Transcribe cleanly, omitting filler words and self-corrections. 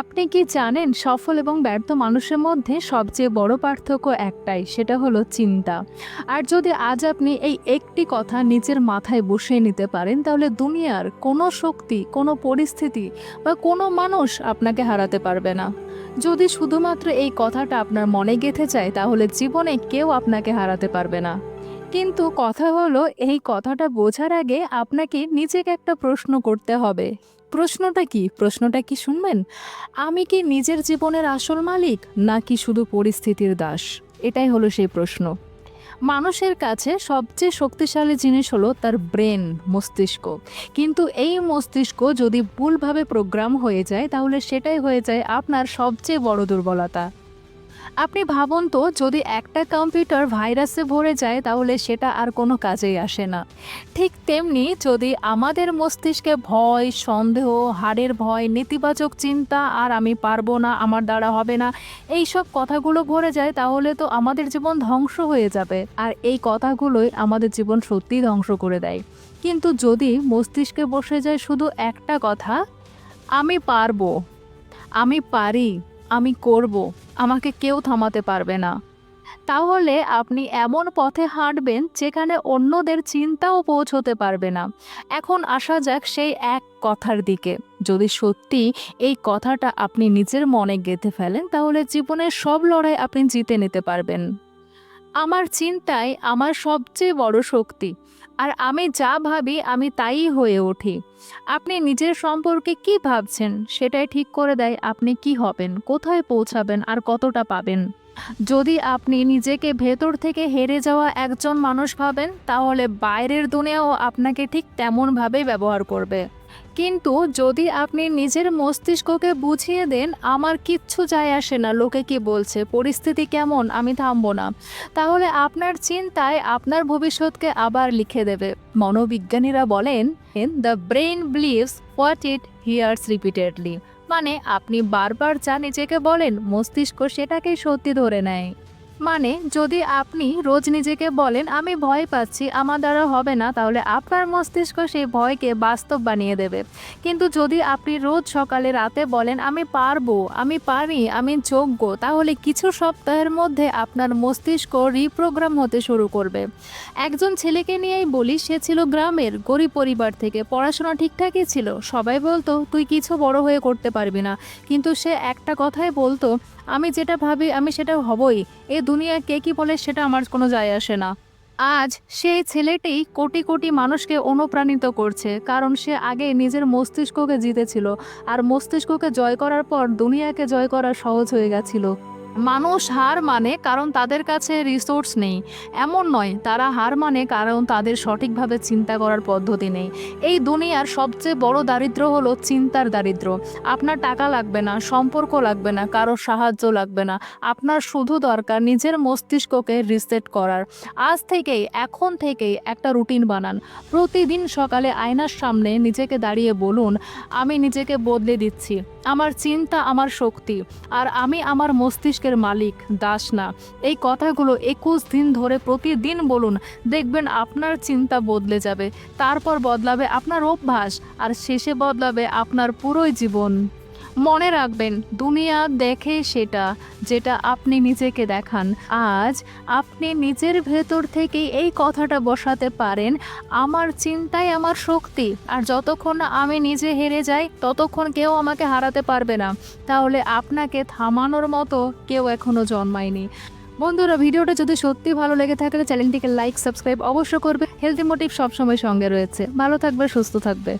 আপনি কি জানেন সফল এবং ব্যর্থ মানুষের মধ্যে সবচেয়ে বড় পার্থক্য একটাই, সেটা হলো চিন্তা। আর যদি আজ আপনি এই একটি কথা নিজের মাথায় বসিয়ে নিতে পারেন, তাহলে দুনিয়ার কোনো শক্তি, কোনো পরিস্থিতি বা কোনো মানুষ আপনাকে হারাতে পারবে না। যদি শুধুমাত্র এই কথাটা আপনার মনে গেঁথে যায়, তাহলে জীবনে কেউ আপনাকে হারাতে পারবে না। কিন্তু কথা হলো, এই কথাটা বোঝার আগে আপনাকে নিজেকে একটা প্রশ্ন করতে হবে। প্রশ্নটা কি শুনবেন? আমি কি নিজের জীবনের আসল মালিক, নাকি শুধু পরিস্থিতির দাস? এটাই হলো সেই প্রশ্ন। মানুষের কাছে সবচেয়ে শক্তিশালী জিনিস হলো তার ব্রেন, মস্তিষ্ক। কিন্তু এই মস্তিষ্ক যদি ভুলভাবে প্রোগ্রাম হয়ে যায়, তাহলে সেটাই হয়ে যায় আপনার সবচেয়ে বড় দুর্বলতা। আপনি ভাবুন তো, যদি একটা কম্পিউটার ভাইরাসে ভরে যায়, তাহলে সেটা আর কোনো কাজেই আসে না। ঠিক তেমনি যদি আমাদের মস্তিষ্কে ভয়, সন্দেহ, হারের ভয়, নেতিবাচক চিন্তা আর আমি পারবো না, আমার দ্বারা হবে না, এইসব কথাগুলো ভরে যায়, তাহলে তো আমাদের জীবন ধ্বংস হয়ে যাবে। আর এই কথাগুলোই আমাদের জীবন সত্যিই ধ্বংস করে দেয়। কিন্তু যদি মস্তিষ্কে বসে যায় শুধু একটা কথা, আমি পারবো, আমি পারি, আমি করব, আমাকে কেউ থামাতে পারবে না, তাহলে আপনি এমন পথে হাঁটবেন যেখানে অন্যদের চিন্তাও পৌঁছতে পারবে না। এখন আসা যাক সেই এক কথার দিকে। যদি সত্যি এই কথাটা আপনি নিজের মনে গেঁথে ফেলেন, তাহলে জীবনের সব লড়াই আপনি জিতে নিতে পারবেন। আমার চিন্তাই আমার সবচেয়ে বড় শক্তি। আর আমি যা ভাবি আমি তাই হয়ে উঠি। আপনি নিজের সম্পর্কে কি ভাবছেন সেটাই ঠিক করে দেয় আপনি কি হবেন, কোথায় পৌঁছাবেন আর কতটা পাবেন। যদি আপনি নিজেকে ভেতর থেকে হেরে যাওয়া একজন মানুষ ভাবেন, তাহলে বাইরের দুনিয়াও আপনাকে ঠিক তেমনভাবেই ব্যবহার করবে। কিন্তু যদি আপনি নিজের মস্তিষ্ককে বুঝিয়ে দেন, আমার কিচ্ছু যায় আসে না লোকে কি বলছে, পরিস্থিতি কেমন, আমি থামবো না, তাহলে আপনার চিন্তায় আপনার ভবিষ্যৎকে আবার লিখে দেবে। মনোবিজ্ঞানীরা বলেন, the brain believes what it here's repeatedly. মানে আপনি বারবার যা নিজেকে বলেন, মস্তিষ্ক সেটাকেই সত্যি ধরে নেয়। মানে যদি আপনি রোজ নিজেকে বলেন আমি ভয় পাচ্ছি, আমার দ্বারা হবে না, তাহলে আপনার মস্তিষ্ক সেই ভয়কে বাস্তব বানিয়ে দেবে। কিন্তু যদি আপনি রোজ সকালে রাতে বলেন আমি পারবো, আমি পারি, আমি যোগ্য, তাহলে কিছু সপ্তাহের মধ্যে আপনার মস্তিষ্ক রিপ্রোগ্রাম হতে শুরু করবে। একজন ছেলেকে নিয়েই বলি, সে ছিল গ্রামের গরিব পরিবার থেকে, পড়াশোনা ঠিকঠাকই ছিল, সবাই বলতো তুই কিছু বড় হয়ে করতে পারবি না, কিন্তু সে একটা কথাই বলতো, আমি যেটা ভাবি আমি সেটা হবই, এ দুনিয়া কে কি বলে সেটা আমার কোনো যায় আসে না। আজ সেই ছেলেটি কোটি কোটি মানুষকে অনুপ্রাণিত করছে, কারণ সে আগে নিজের মস্তিষ্ককে জিতেছিল, আর মস্তিষ্ককে জয় করার পর দুনিয়াকে জয় করা সহজ হয়ে গেছিল। মানুষ হার মানে কারণ তাদের কাছে রিসোর্স নেই, এমন নয়, তারা হার মানে কারণ তাদের সঠিকভাবে চিন্তা করার পদ্ধতি নেই। এই দুনিয়ার সবচেয়ে বড় দারিদ্র্য হলো চিন্তার দারিদ্র্য। আপনার টাকা লাগবে না, সম্পর্ক লাগবে না, কারো সাহায্য লাগবে না, আপনার শুধু দরকার নিজের মস্তিষ্ককে রিসেট করার। আজ থেকেই, এখন থেকেই একটা রুটিন বানান। প্রতিদিন সকালে আয়নার সামনে নিজেকে দাঁড়িয়ে বলুন, আমি নিজেকে বদলে দিচ্ছি, আমার চিন্তা আমার শক্তি, আর আমি আমার মস্তিষ্কের মালিক, দাস না। এই কথাগুলো 21 দিন ধরে প্রতিদিন বলুন, দেখবেন আপনার চিন্তা বদলে যাবে, তারপর বদলাবে আপনার অভ্যাস, আর শেষে বদলাবে আপনার পুরোই জীবন। মনে রাখবেন, দুনিয়া দেখে সেটা যেটা আপনি নিজেকে দেখান। আজ আপনি নিজের ভেতর থেকেই এই কথাটা বসাতে পারেন, আমার চিন্তাই আমার শক্তি, আর যতক্ষণ না আমি নিজে হেরে যাই, ততক্ষণ কেউ আমাকে হারাতে পারবে না। তাহলে আপনাকে থামানোর মতো কেউ এখনো জন্মায়নি। বন্ধুরা, ভিডিওটা যদি সত্যি ভালো লেগে থাকে, চ্যানেলটিকে লাইক, সাবস্ক্রাইব অবশ্য করবে। হেলদি মোটিভ সবসময় সঙ্গে রয়েছে। ভালো থাকবে, সুস্থ থাকবে।